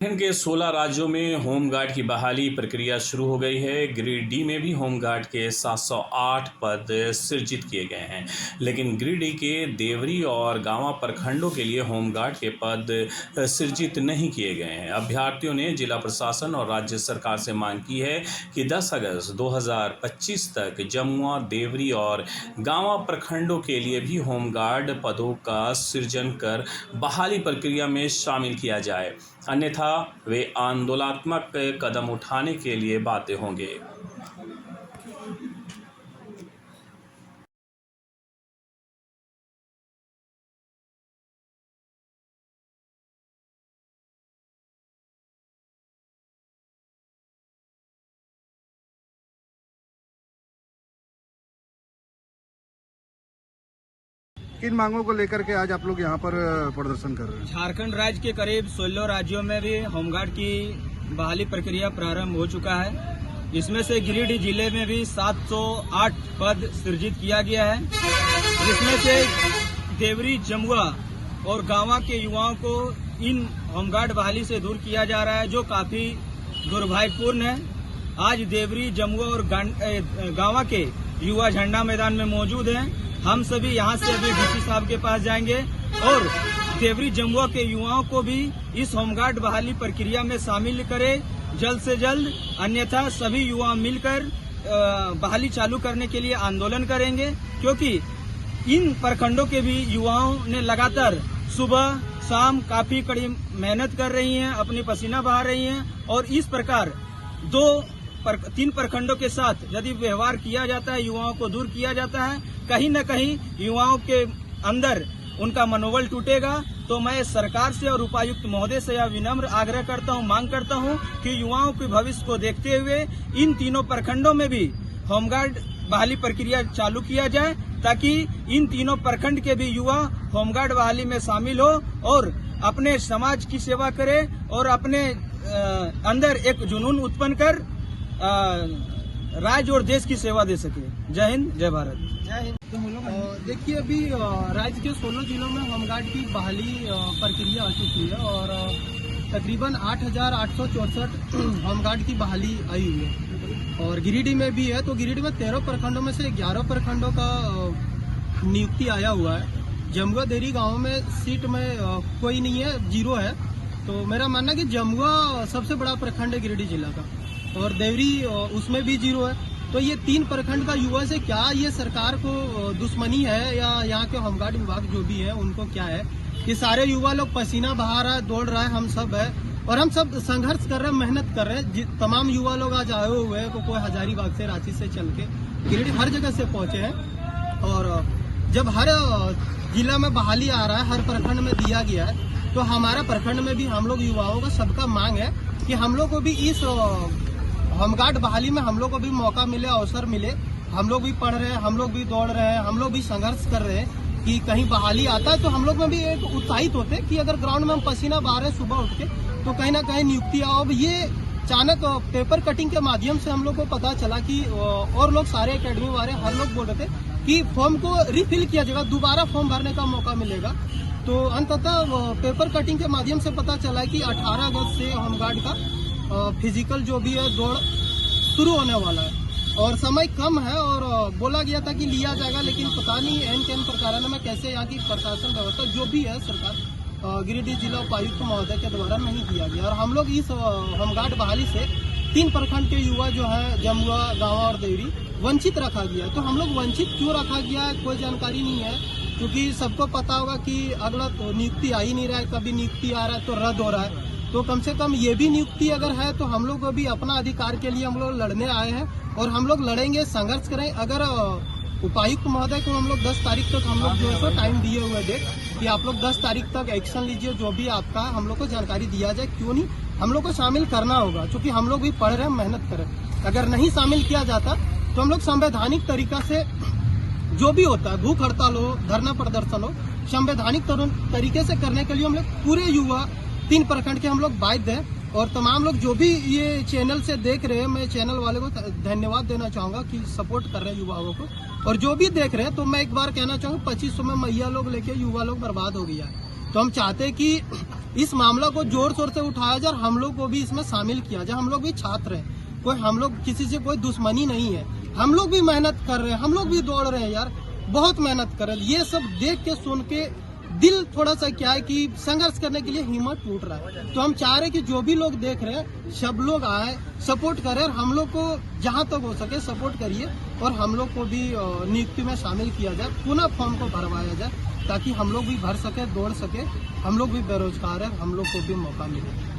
झारखंड के 16 राज्यों में होमगार्ड की बहाली प्रक्रिया शुरू हो गई है। गिरिडीह में भी होमगार्ड के 708 पद सृजित किए गए हैं, लेकिन गिरिडीह के देवरी और गांवा प्रखंडों के लिए होमगार्ड के पद सृजित नहीं किए गए हैं। अभ्यर्थियों ने जिला प्रशासन और राज्य सरकार से मांग की है कि 10 अगस्त 2025 तक जमुआ, देवरी और गांवा प्रखंडों के लिए भी होमगार्ड पदों का सृजन कर बहाली प्रक्रिया में शामिल किया जाए, अन्यथा वे आंदोलनात्मक कदम उठाने के लिए बाध्य होंगे। किन मांगों को लेकर के आज आप लोग यहाँ पर प्रदर्शन कर रहे हैं? झारखंड राज्य के करीब 16 राज्यों में भी होमगार्ड की बहाली प्रक्रिया प्रारंभ हो चुका है। इसमें से गिरिडीह जिले में भी 708 पद सृजित किया गया है, जिसमें से देवरी, जमुआ और गांवा के युवाओं को इन होमगार्ड बहाली से दूर किया जा रहा है, जो काफी दुर्भाग्यपूर्ण है। आज देवरी, जमुआ और गांवा के युवा झंडा मैदान में मौजूद हैं। हम सभी यहाँ से अभी डीसी साहब के पास जाएंगे और देवरी, जमुआ के युवाओं को भी इस होमगार्ड बहाली प्रक्रिया में शामिल करें जल्द से जल्द, अन्यथा सभी युवा मिलकर बहाली चालू करने के लिए आंदोलन करेंगे, क्योंकि इन प्रखंडों के भी युवाओं ने लगातार सुबह शाम काफी कड़ी मेहनत कर रही हैं, अपनी पसीना बहा रही हैं, और इस प्रकार 3 प्रखंडों के साथ यदि व्यवहार किया जाता है, युवाओं को दूर किया जाता है, कहीं न कहीं युवाओं के अंदर उनका मनोबल टूटेगा। तो मैं सरकार से और उपायुक्त महोदय से यह विनम्र आग्रह करता हूं, मांग करता हूं कि युवाओं के भविष्य को देखते हुए इन तीनों प्रखंडों में भी होमगार्ड बहाली प्रक्रिया चालू किया जाए, ताकि इन तीनों प्रखंड के भी युवा होमगार्ड बहाली में शामिल हो और अपने समाज की सेवा करे और अपने अंदर एक जुनून उत्पन्न कर राज्य और देश की सेवा दे सके। जय हिंद, जय भारत। जय हिंद। देखिए, अभी राज्य के 16 जिलों में होमगार्ड की बहाली प्रक्रिया आ चुकी है और तकरीबन 8,864 होमगार्ड की बहाली आई हुई है और गिरिडीह में भी है। तो गिरिडीह में 13 प्रखंडों में से 11 प्रखंडों का नियुक्ति आया हुआ है। जमुआ, देवरी गाँव में सीट में कोई नहीं है, 0 है। तो मेरा मानना कि जमुआ सबसे बड़ा प्रखंड है गिरिडीह जिला का, और देवरी उसमें भी 0 है। तो ये 3 प्रखंड का युवा से क्या ये सरकार को दुश्मनी है या यहाँ के होमगार्ड विभाग जो भी है उनको क्या है? ये सारे युवा लोग पसीना बहा रहा है, दौड़ रहा है, हम सब है और हम सब संघर्ष कर रहे हैं, मेहनत कर रहे हैं। तमाम युवा लोग आज आए हुए हैं, कोई हजारीबाग से, रांची से चल के गिरिडीह हर जगह से पहुंचे हैं। और जब हर जिला में बहाली आ रहा है, हर प्रखंड में दिया गया है, तो हमारा प्रखंड में भी हम लोग युवाओं का सबका मांग है कि हम लोग को भी इस होमगार्ड बहाली में हम लोग को भी मौका मिले, अवसर मिले। हम लोग भी पढ़ रहे हैं, हम लोग भी दौड़ रहे हैं, हम लोग भी संघर्ष कर रहे हैं कि कहीं बहाली आता है तो हम लोग में भी एक उत्साहित होते हैं कि अगर ग्राउंड में हम पसीना बहा रहे हैं सुबह उठ के, तो कहीं ना कहीं नियुक्ति आओ। अब ये अचानक पेपर कटिंग के माध्यम से हम लोग को पता चला कि और लोग सारे अकेडमी वाले हर लोग बोल रहे थे कि फॉर्म को रिफिल किया जाएगा, दोबारा फॉर्म भरने का मौका मिलेगा। तो अंततः पेपर कटिंग के माध्यम से पता चला कि 18 अगस्त से होमगार्ड का फिजिकल जो भी है दौड़ शुरू होने वाला है और समय कम है और बोला गया था कि लिया जाएगा, लेकिन पता नहीं एन के एन प्रकार में कैसे यहाँ की प्रशासन व्यवस्था जो भी है सरकार गिरिडीह जिला उपायुक्त महोदय के द्वारा नहीं दिया गया। और हम लोग इस होमगार्ड बहाली से 3 प्रखंड के युवा जो है जमुआ, गाँवा और देवरी वंचित रखा गया है। तो हम लोग वंचित क्यों रखा गया है कोई जानकारी नहीं है, क्योंकि सबको पता होगा कि अगला तो नियुक्ति आ ही नहीं रहा है, कभी नियुक्ति आ रहा है तो रद्द हो रहा है। तो कम से कम ये भी नियुक्ति अगर है तो हम लोग भी अपना अधिकार के लिए हम लोग लड़ने आए हैं और हम लोग लड़ेंगे, संघर्ष करें। अगर उपायुक्त महोदय को हम लोग 10 तारीख तक हम लोग जो है टाइम दिए हुए डेट कि आप लोग 10 तारीख तक एक्शन लीजिए, जो भी आपका हम लोग को जानकारी दिया जाए, क्यों नहीं हम लोग को शामिल करना होगा, क्योंकि हम लोग भी पढ़ रहे हैं, मेहनत करें। अगर नहीं शामिल किया जाता तो हम लोग संवैधानिक तरीका से जो भी होता है, भूख हड़ताल हो, धरना प्रदर्शन हो, संवैधानिक तरीके से करने के लिए हम लोग पूरे युवा 3 प्रखंड के हम लोग बाध्य हैं। और तमाम लोग जो भी ये चैनल से देख रहे हैं, मैं चैनल वाले को धन्यवाद देना चाहूंगा कि सपोर्ट कर रहे हैं युवाओं को। और जो भी देख रहे हैं तो मैं एक बार कहना चाहूँगा 2500 में मैया लोग लेके युवा लोग बर्बाद हो गया है। तो हम चाहते हैं कि इस मामला को जोर शोर से उठाया जाए और हम लोग को भी इसमें शामिल किया जाए। हम लोग भी छात्र हैं, कोई हम लोग किसी से कोई दुश्मनी नहीं है, हम लोग भी मेहनत कर रहे हैं, हम लोग भी दौड़ रहे हैं यार, बहुत मेहनत कर रहे हैं। ये सब देख के सुन के दिल थोड़ा सा क्या है कि संघर्ष करने के लिए हिम्मत टूट रहा है। तो हम चाह रहे हैं कि जो भी लोग देख रहे हैं सब लोग आए, सपोर्ट करें और हम लोग को जहां तक हो सके सपोर्ट करिए और हम लोग को भी नियुक्ति में शामिल किया जाए, पुनः फॉर्म को भरवाया जाए ताकि हम लोग भी भर सके, दौड़ सके। हम लोग भी बेरोजगार है, हम लोग को भी मौका मिले।